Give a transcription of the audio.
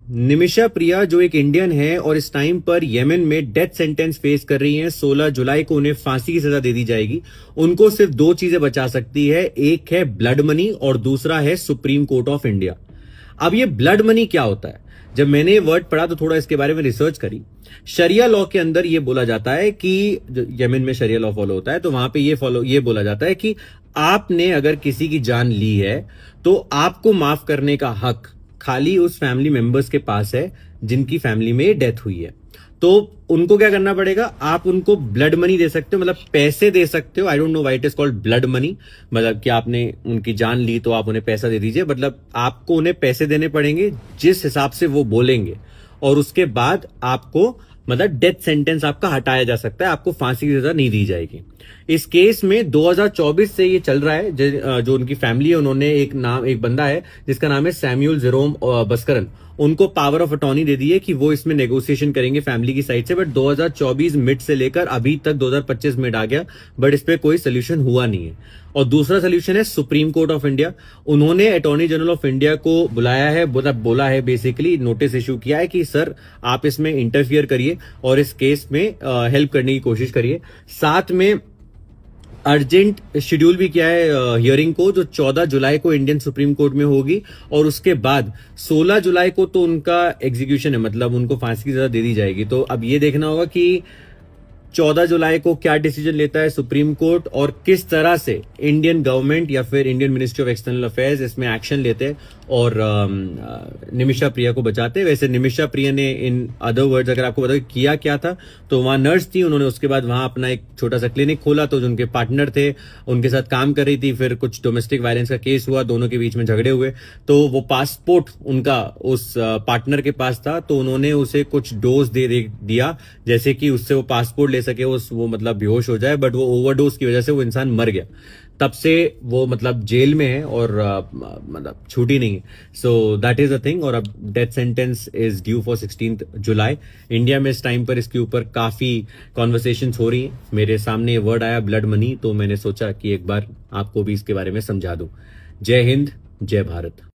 निमिषा प्रिया जो एक इंडियन है और इस टाइम पर यमन में डेथ सेंटेंस फेस कर रही हैं। 16 जुलाई को उन्हें फांसी की सजा दे दी जाएगी। उनको सिर्फ दो चीजें बचा सकती है, एक है ब्लड मनी और दूसरा है सुप्रीम कोर्ट ऑफ इंडिया। अब ये ब्लड मनी क्या होता है? जब मैंने ये वर्ड पढ़ा तो थोड़ा इसके बारे में रिसर्च करी। शरिया लॉ के अंदर ये बोला जाता है कि यमन में शरिया लॉ फॉलो होता है, तो वहां पे ये बोला जाता है कि आपने अगर किसी की जान ली है तो आपको माफ करने का हक खाली उस फैमिली मेंबर्स के पास है जिनकी फैमिली में डेथ हुई है। तो उनको क्या करना पड़ेगा? आप उनको ब्लड मनी दे सकते हो, मतलब पैसे दे सकते हो। I don't know why it is called blood money, मतलब कि आपने उनकी जान ली तो आप उन्हें पैसा दे दीजिए। मतलब आपको उन्हें पैसे देने पड़ेंगे जिस हिसाब से वो बोलेंगे, और उसके बाद आपको मतलब डेथ सेंटेंस आपका हटाया जा सकता है, आपको फांसी की सजा नहीं दी जाएगी। इस केस में 2024 से ये चल रहा है। जो उनकी फैमिली है, उन्होंने एक बंदा है जिसका नाम है सैम्यूल जेरोम बस्करन, उनको पावर ऑफ अटॉर्नी दे दी है कि वो इसमें नेगोशिएशन करेंगे फैमिली की साइड से। बट 2024 मिड से लेकर अभी तक 2025 मिड आ गया, बट इस पे कोई सोल्यूशन हुआ नहीं है। और दूसरा सोल्यूशन है सुप्रीम कोर्ट ऑफ इंडिया। उन्होंने अटॉर्नी जनरल ऑफ इंडिया को बुलाया है, बोला है बेसिकली, नोटिस इश्यू किया है कि सर आप इसमें इंटरफियर करिए और इस केस में हेल्प करने की कोशिश करिए। साथ में अर्जेंट शेड्यूल भी किया है हियरिंग को, जो 14 जुलाई को इंडियन सुप्रीम कोर्ट में होगी, और उसके बाद 16 जुलाई को तो उनका एग्जीक्यूशन है, मतलब उनको फांसी की सजा दे दी जाएगी। तो अब ये देखना होगा कि 14 जुलाई को क्या डिसीजन लेता है सुप्रीम कोर्ट और किस तरह से इंडियन गवर्नमेंट या फिर Indian ministry of external affairs इसमें एक्शन लेते हैं और निमिषा प्रिया को बचाते हैं। वैसे निमिषा प्रिया ने, इन अदर वर्ड्स अगर आपको बताओ किया क्या था, तो वहां नर्स थी, उन्होंने उसके बाद वहां अपना एक छोटा सा क्लिनिक खोला, तो जो उनके पार्टनर थे उनके साथ काम कर रही थी। फिर कुछ डोमेस्टिक वायलेंस का केस हुआ, दोनों के बीच में झगड़े हुए, तो वो पासपोर्ट उनका उस पार्टनर के पास था, तो उन्होंने उसे कुछ डोज दे दिया जैसे कि उससे वो पासपोर्ट ले सके, वो मतलब बेहोश हो जाए। बट वो ओवरडोज की वजह से वो इंसान मर गया। तब से वो मतलब जेल में है और मतलब छूटी नहीं है। So that is a thing. और अब death sentence is due for 16 July. India में इस टाइम पर इसके ऊपर काफी कॉन्वर्सेशंस हो रही हैं। मेरे सामने ये वर्ड आया ब्लड मनी, तो मैंने सोचा कि एक बार आपको भी इसके बारे में समझा दूं। जय हिंद, जय भारत।